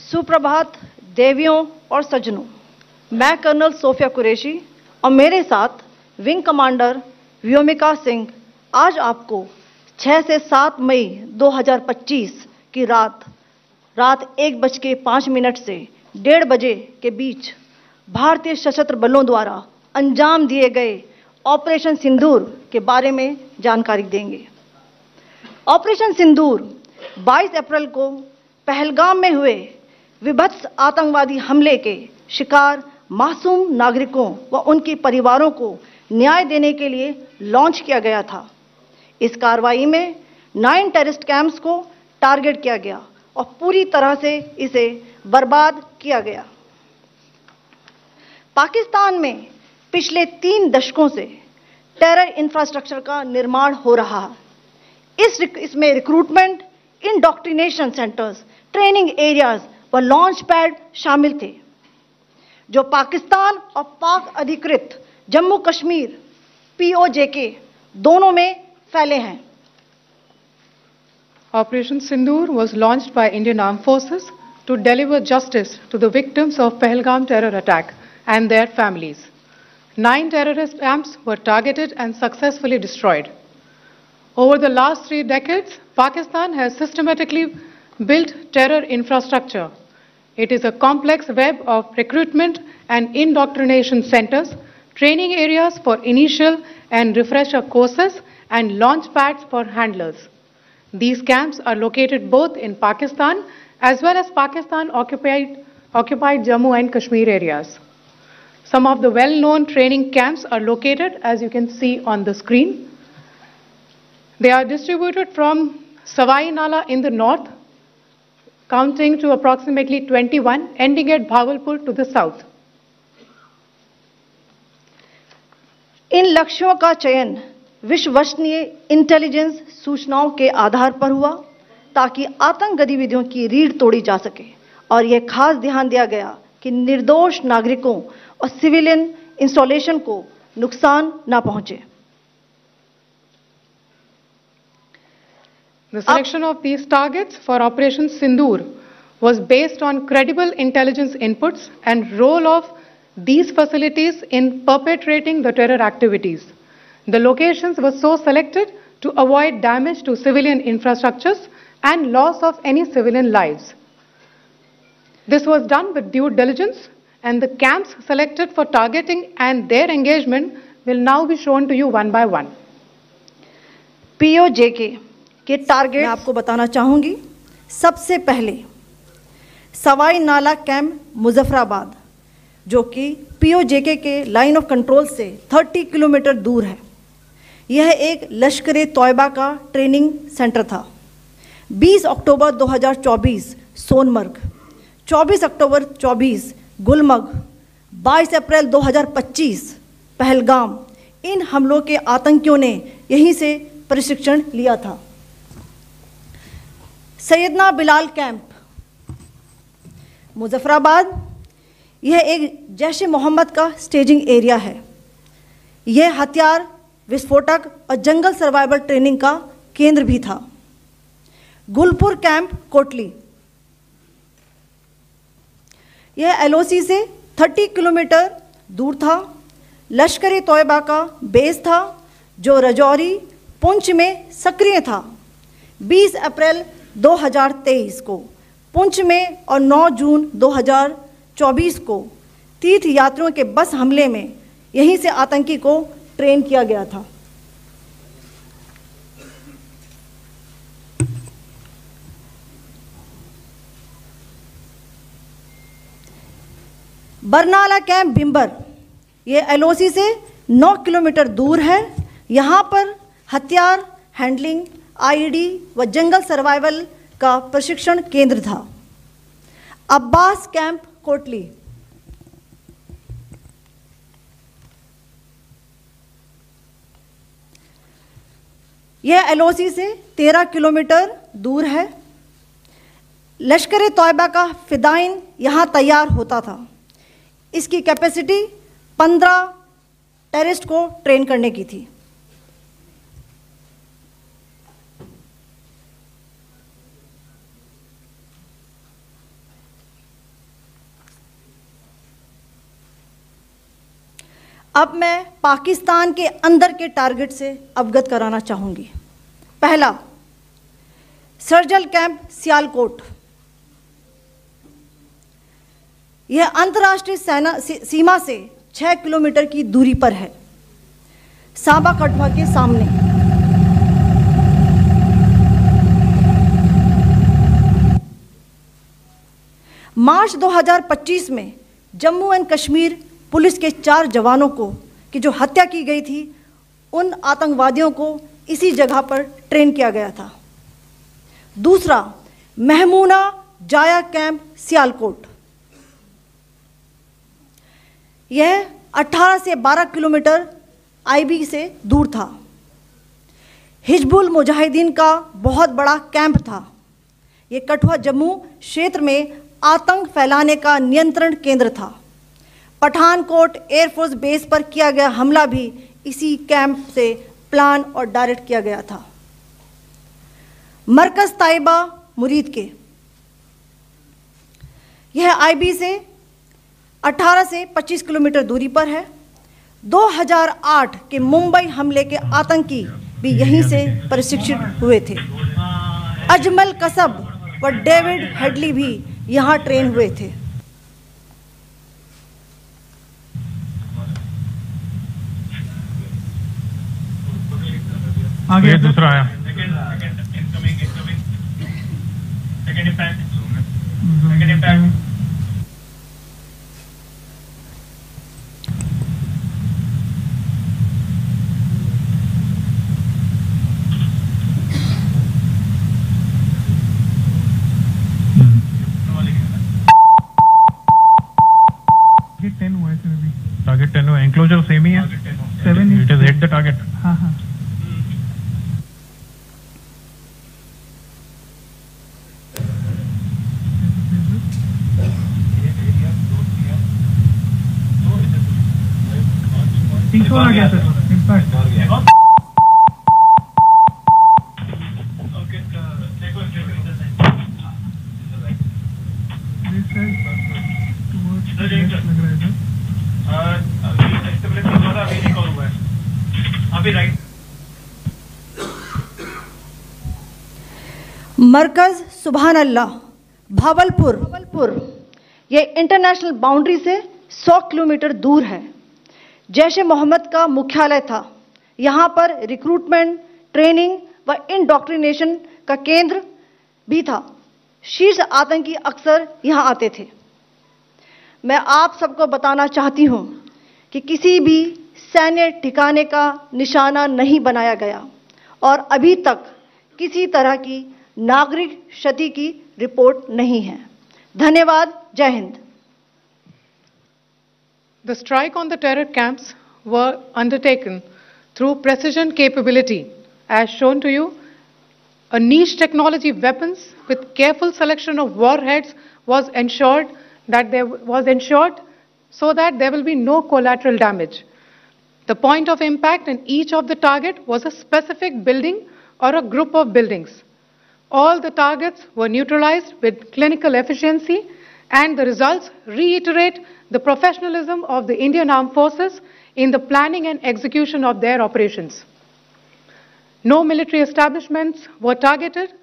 सुप्रभात देवियों और सज्जनों, मैं कर्नल सोफिया कुरैशी और मेरे साथ विंग कमांडर व्योमिका सिंह आज आपको 6 से 7 मई 2025 की रात 1:05 से 1:30 बजे के बीच भारतीय सशस्त्र बलों द्वारा अंजाम दिए गए ऑपरेशन सिंदूर के बारे में जानकारी देंगे। ऑपरेशन सिंदूर 22 अप्रैल को पहलगाम में हुए विभत्स आतंकवादी हमले के शिकार मासूम नागरिकों व उनके परिवारों को न्याय देने के लिए लॉन्च किया गया था। इस कार्रवाई में 9 टेररिस्ट कैंप्स को टारगेट किया गया और पूरी तरह से इसे बर्बाद किया गया। पाकिस्तान में पिछले 3 दशकों से टेरर इंफ्रास्ट्रक्चर का निर्माण हो रहा है। इसमें recruitment, indoctrination centres, training areas व लॉन्च पैड शामिल थे, जो पाकिस्तान और पाक अधिकृत जम्मू कश्मीर POJK दोनों में फैले हैं। Operation Sindoor was launched by Indian Armed Forces to deliver justice to the victims of Pahalgam terror attack and their families. 9 terrorist camps were targeted and successfully destroyed. Over the last 3 decades, Pakistan has systematically built terror infrastructure. It is a complex web of recruitment and indoctrination centers, training areas for initial and refresher courses, and launch pads for handlers. These camps are located both in Pakistan as well as Pakistan-occupied Jammu and Kashmir areas. Some of the well-known training camps are located, as you can see on the screen. They are distributed from Savai Nala in the north, counting to approximately 21, ending at Bhagalpur to the south. इन लक्ष्यों का चयन विश्वसनीय intelligence सूचनाओं के आधार पर हुआ ताकि आतंक गतिविधियों की रीढ़ तोड़ी जा सके, और यह खास ध्यान दिया गया कि निर्दोष नागरिकों और सिविलियन इंस्टॉलेशन को नुकसान न पहुंचे। The selection of these targets for Operation Sindoor was based on credible intelligence inputs and role of these facilities in perpetrating the terror activities. The locations were so selected to avoid damage to civilian infrastructures and loss of any civilian lives. This was done with due diligence, and the camps selected for targeting and their engagement will now be shown to you one by one. POJK के target मैं आपको बताना चाहूंगी। सबसे पहले सवाई नाला camp Muzaffarabad, जो कि POJK के लाइन ऑफ कंट्रोल से 30 किलोमीटर दूर है। यह एक लश्कर-ए-तौयबा का ट्रेनिंग सेंटर था। 20 अक्टूबर 2024 सोनमर्ग, 24 अक्टूबर 24 गुलमर्ग, 22 अप्रैल 2025 पहलगाम, इन हमलों के आतंकियों ने यहीं से प्रशिक्षण लिया था। सैयदना बिलाल कैंप मुजफ्फराबाद, यह एक जैश ए मोहम्मद का स्टेजिंग एरिया है। यह हथियार, विस्फोटक और जंगल सर्वाइवल ट्रेनिंग का केंद्र भी था। गुलपुर कैंप कोटली, यह LOC से 30 किलोमीटर दूर था। लश्कर-ए-तौयबा का बेस था, जो रजौरी, पुंछ में सक्रिय था। 20 अप्रैल 2023 को पुंछ में और 9 जून 2024 को तीर्थ यात्रियों के बस हमले में यहीं से आतंकी को ट्रेन किया गया था। बरनाला कैंप बिम्बर, ये LOC से 9 किलोमीटर दूर है। यहाँ पर हथियार, हैंडलिंग, IED व जंगल सर्वाइवल का प्रशिक्षण केंद्र था। अब्बास कैंप कोटली, यह LOC से 13 किलोमीटर दूर है। लश्कर-ए-तौयबा का फिदाइन यहाँ तैयार होता था। इसकी कैपेसिटी 15 टेररिस्ट को ट्रेन करने की थी। अब मैं पाकिस्तान के अंदर के टारगेट से अवगत कराना चाहूँगी। पहला, सर्जिकल कैंप सियालकोट। यह अंतर्राष्ट्रीय सीमा से 6 किलोमीटर की दूरी पर है, सांबा कठुआ के सामने। मार्च 2025 में जम्मू एंड कश्मीर पुलिस के 4 जवानों की जो हत्या की गई थी, उन आतंकवादियों को इसी जगह पर ट्रेन किया गया था। दूसरा, महमूना जाया कैंप सियालकोट। यह 18 से 12 किलोमीटर आईबी से दूर था। हिजबुल मुजाहिदीन का बहुत बड़ा कैंप था। यह कठुआ जम्मू क्षेत्र में आतंक फैलाने का नियंत्रण केंद्र था। पठानकोट एयरफोर्स बेस पर किया गया हमला भी इसी कैंप से प्लान और डायरेक्ट किया गया था। मरकज ताइबा मुरीद के, यह आईबी से 18 से 25 किलोमीटर दूरी पर है। 2008 के मुंबई हमले के आतंकी भी यहीं से प्रशिक्षित हुए थे। अजमल कसब व डेविड हेडली भी यहाँ ट्रेन हुए थे। आगे दूसरा आया। टारगेट 10 हुआ, एंक्लोजर सेम ही है। 7 it is hit the target. हाँ हाँ। तीसरा आ गया सर, इम्पैक्ट। मरकज सुभान अल्लाह भावलपुर, ये इंटरनेशनल बाउंड्री से 100 किलोमीटर दूर है। जैश ए मोहम्मद का मुख्यालय था। यहाँ पर रिक्रूटमेंट, ट्रेनिंग व इंडॉक्ट्रिनेशन का केंद्र भी था। शीर्ष आतंकी अक्सर यहाँ आते थे। मैं आप सबको बताना चाहती हूँ कि किसी भी सैन्य ठिकाने का निशाना नहीं बनाया गया और अभी तक किसी तरह की नागरिक क्षति की रिपोर्ट नहीं है। धन्यवाद। जय Hind. The strike on the terror camps were undertaken through precision capability, as shown to you. A niche technology weapons with careful selection of warheads was ensured so that there will be no collateral damage. The point of impact in each of the target was a specific building or a group of buildings. All the targets were neutralized with clinical efficiency, and the results reiterate the professionalism of the Indian Armed Forces in the planning and execution of their operations. No military establishments were targeted.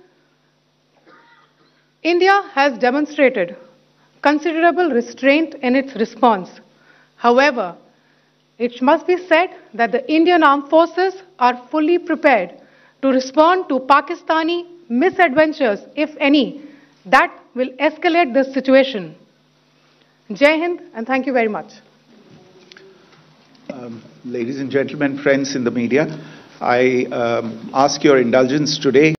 India has demonstrated considerable restraint in its response. However, it must be said that the Indian Armed Forces are fully prepared to respond to Pakistani misadventures, if any, that will escalate this situation. Jai Hind, and thank you very much. Ladies and gentlemen, friends in the media, I ask your indulgence today